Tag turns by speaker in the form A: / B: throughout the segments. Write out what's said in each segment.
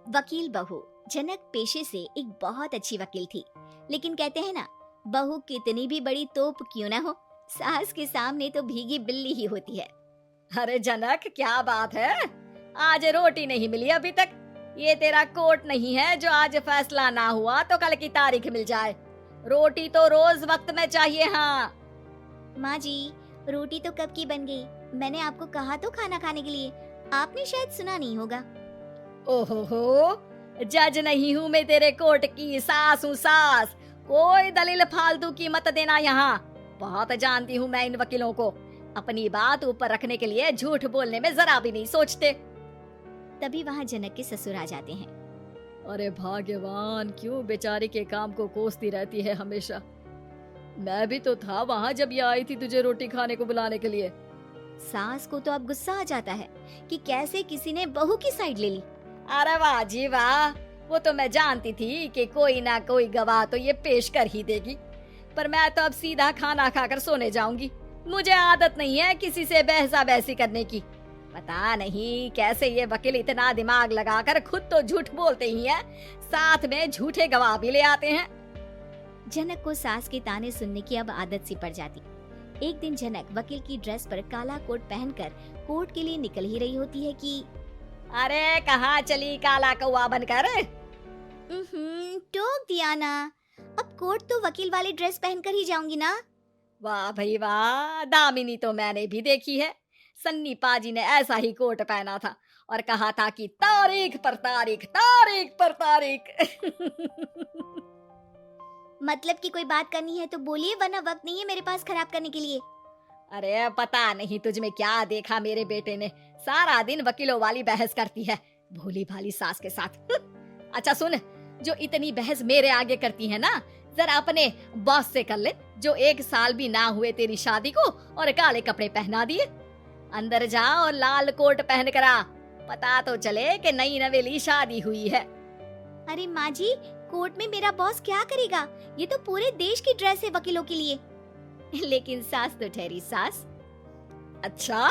A: वकील बहू। जनक पेशे से एक बहुत अच्छी वकील थी, लेकिन कहते हैं ना, बहू कितनी भी बड़ी तोप क्यों ना हो, सास के सामने तो भीगी बिल्ली ही होती है।
B: अरे जनक, क्या बात है, आज रोटी नहीं मिली अभी तक। ये तेरा कोर्ट नहीं है जो आज फैसला ना हुआ तो कल की तारीख मिल जाए। रोटी तो रोज वक्त में चाहिए। हाँ
A: माँ जी, रोटी तो कब की बन गई, मैंने आपको कहा तो खाना खाने के लिए, आपने शायद सुना नहीं होगा।
B: ओहो, जज नहीं हूँ मैं तेरे कोर्ट की, सास हूँ सास। कोई दलील फालतू की मत देना यहाँ। बहुत जानती हूँ मैं इन वकीलों को, अपनी बात ऊपर रखने के लिए झूठ बोलने में जरा भी नहीं सोचते।
A: तभी वहाँ जनक के ससुर आ जाते हैं।
B: अरे भाग्यवान, क्यों बेचारी के काम को कोसती रहती है हमेशा। मैं भी तो था वहाँ जब ये आई थी तुझे रोटी खाने को बुलाने के लिए।
A: सास को तो अब गुस्सा आ जाता है कि कैसे किसी ने बहू की साइड ले ली।
B: अरे वाह जी वाह, वो तो मैं जानती थी कि कोई ना कोई गवाह तो ये पेश कर ही देगी, पर मैं तो अब सीधा खाना खाकर सोने जाऊंगी। मुझे आदत नहीं है किसी से बहसा बहसी करने की। पता नहीं कैसे ये वकील इतना दिमाग लगाकर खुद तो झूठ बोलते ही हैं, साथ में झूठे गवाह भी ले आते हैं।
A: जनक को सास के ताने सुनने की अब आदत सी पड़ जाती। एक दिन जनक वकील की ड्रेस पर काला कोट पहनकर कोर्ट के लिए निकल ही रही होती है कि
B: अरे कहाँ चली काला कौवा बनकर।
A: टोक दिया ना, अब कोर्ट तो वकील वाली ड्रेस पहनकर ही जाऊंगी ना।
B: वाह भाई वाह, दामिनी तो मैंने भी देखी है। सन्नी पाजी ने ऐसा ही कोट पहना था और कहा था कि तारीख पर तारीख, तारीख पर तारीख।
A: मतलब कि कोई बात करनी है तो बोलिए, वरना वक्त नहीं है मेरे पास खराब करने के लिए।
B: अरे पता नहीं तुझ में क्या देखा मेरे बेटे ने, सारा दिन वकीलों वाली बहस करती है भोली भाली सास के साथ। अच्छा सुन, जो इतनी बहस मेरे आगे करती है ना, जरा अपने बॉस से कर ले, जो 1 साल भी ना हुए तेरी शादी को और काले कपड़े पहना दिए। अंदर जा और लाल कोट पहन कर आ, पता तो चले कि नई नवेली शादी हुई है।
A: अरे माँ जी, कोर्ट में मेरा बॉस क्या करेगा, ये तो पूरे देश की ड्रेस है वकीलों के लिए। लेकिन सास तो ठहरी सास।
B: अच्छा,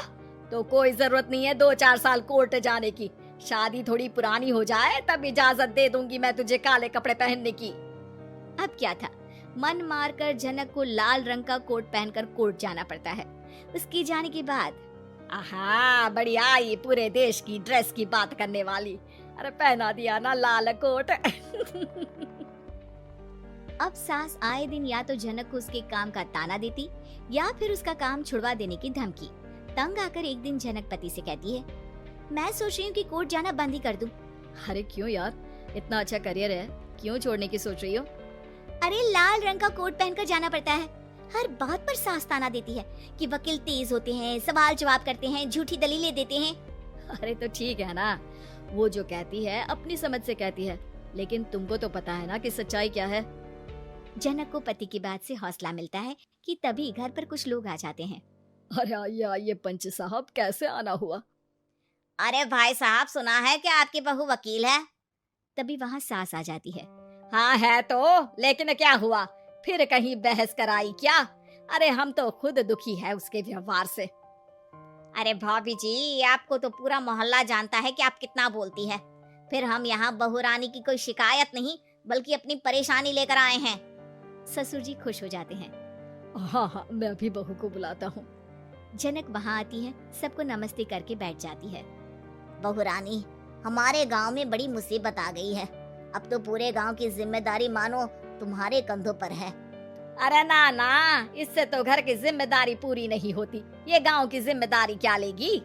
B: तो कोई जरूरत नहीं है 2-4 साल कोर्ट जाने की, शादी थोड़ी पुरानी हो जाए तब इजाजत दे दूंगी मैं तुझे काले कपड़े पहनने की।
A: अब क्या था, मन मारकर जनक को लाल रंग का कोट पहनकर कोर्ट जाना पड़ता है। उसके जाने के बाद
B: आहा, बढ़िया आई पूरे देश की ड्रेस की बात करने वाली। अरे पहना दिया ना लाल कोट।
A: अब सास आए दिन या तो जनक को उसके काम का ताना देती या फिर उसका काम छुड़वा देने की धमकी। तंग आकर एक दिन जनक पति से कहती है, मैं सोच रही हूँ कि कोर्ट जाना बंद ही कर दूं।
B: अरे क्यों यार, इतना अच्छा करियर है, क्यों छोड़ने की सोच रही हो?
A: अरे लाल रंग का कोट पहनकर जाना पड़ता है, हर बात पर सास ताना देती है कि वकील तेज होते हैं, सवाल जवाब करते हैं, झूठी दलीलें देते हैं।
B: अरे तो ठीक है ना, वो जो कहती है अपनी समझ से कहती है, लेकिन तुमको तो पता है ना कि सच्चाई क्या है।
A: जनक को पति की बात से हौसला मिलता है कि तभी घर पर कुछ लोग आ जाते हैं।
B: अरे आइए पंच साहब, कैसे आना हुआ?
A: अरे भाई साहब, सुना है कि आपकी बहू वकील है। तभी वहाँ सास आ जाती है।
B: हाँ है तो, लेकिन क्या हुआ, फिर कहीं बहस कराई क्या? अरे हम तो खुद दुखी है उसके व्यवहार से।
A: अरे भाभी जी, आपको तो पूरा मोहल्ला जानता है कि आप कितना बोलती है। फिर हम यहाँ बहू रानी की कोई शिकायत नहीं, बल्कि अपनी परेशानी लेकर आए हैं। ससुर जी खुश हो जाते हैं।
B: हाँ हाँ, मैं अभी बहू को बुलाता हूँ।
A: जनक वहाँ आती है, सबको नमस्ते करके बैठ जाती है। बहू रानी, हमारे गांव में बड़ी मुसीबत आ गई है, अब तो पूरे गांव की जिम्मेदारी मानो तुम्हारे कंधों पर है।
B: अरे ना ना, इससे तो घर की जिम्मेदारी पूरी नहीं होती, ये गांव की जिम्मेदारी क्या लेगी?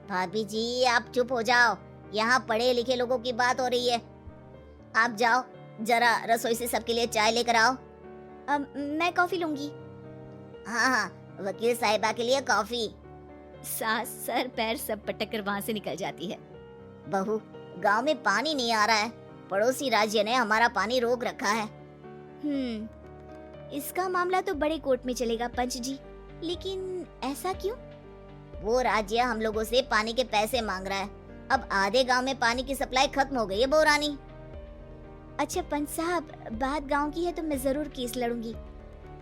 A: भाभी जी आप चुप हो जाओ, यहाँ पढ़े लिखे लोगों की बात हो रही है। आप जाओ, जरा रसोई से सबके लिए चाय लेकर आओ। मैं कॉफी लूंगी। हाँ हाँ, वकील साहिबा के लिए कॉफी। सास सर पैर सब पटक कर वहाँ से निकल जाती है। बहू, गांव में पानी नहीं आ रहा है, पड़ोसी राज्य ने हमारा पानी रोक रखा है। इसका मामला तो बड़े कोर्ट में चलेगा पंच जी, लेकिन ऐसा क्यों? वो राज्य हम लोगों से पानी के पैसे मांग रहा है, अब आधे गांव में पानी की सप्लाई खत्म हो गई है बहू रानी। अच्छा पंच साहब, बात गांव की है तो मैं जरूर केस लड़ूंगी।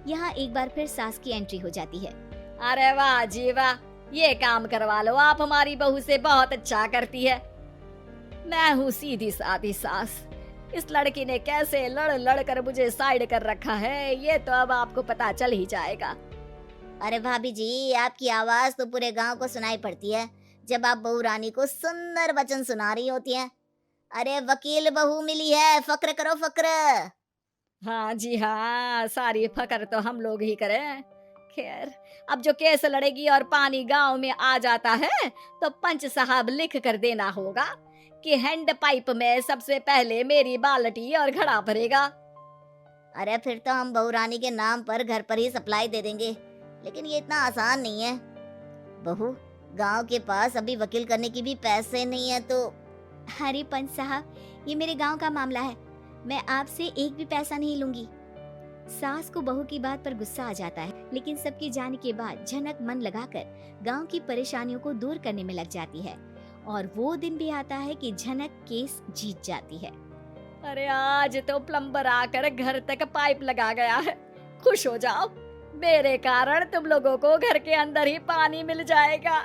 A: यहाँ एक बार फिर सास की एंट्री हो जाती है।
B: अरे वाह जी वाह, ये काम करवा लो आप हमारी बहू से, बहुत अच्छा करती है। मैं हूँ सीधी सादी सास। इस लड़की ने कैसे लड़ लड़ कर मुझे साइड कर रखा है, ये तो अब आपको पता चल ही जाएगा।
A: अरे भाभी जी, आपकी आवाज तो पूरे गांव को सुनाई पड़ती है जब आप बहू रानी को सुंदर वचन सुना रही होती हैं। अरे वकील बहू मिली है, फक्र करो फक्र।
B: हाँ जी हाँ, सारी फकर तो हम लोग ही करें। खैर, अब जो केस लड़ेगी और पानी गांव में आ जाता है तो पंच साहब लिख कर देना होगा कि हैंड पाइप में सबसे पहले मेरी बाल्टी और घड़ा भरेगा।
A: अरे फिर तो हम बहू रानी के नाम पर घर पर ही सप्लाई दे देंगे, लेकिन ये इतना आसान नहीं है। बहू, गांव के पास अभी वकील करने की भी पैसे नहीं है तो। अरे पंच साहब, ये मेरे गांव का मामला है, मैं आपसे एक भी पैसा नहीं लूंगी। सास को बहू की बात पर गुस्सा आ जाता है, लेकिन सबकी जाने के बाद झनक मन लगाकर गांव की परेशानियों को दूर करने में लग जाती है और वो दिन भी आता है कि झनक केस जीत जाती है।
B: अरे आज तो प्लम्बर आकर घर तक पाइप लगा गया है। खुश हो जाओ, मेरे कारण तुम लोगों को घर के अंदर ही पानी मिल जाएगा।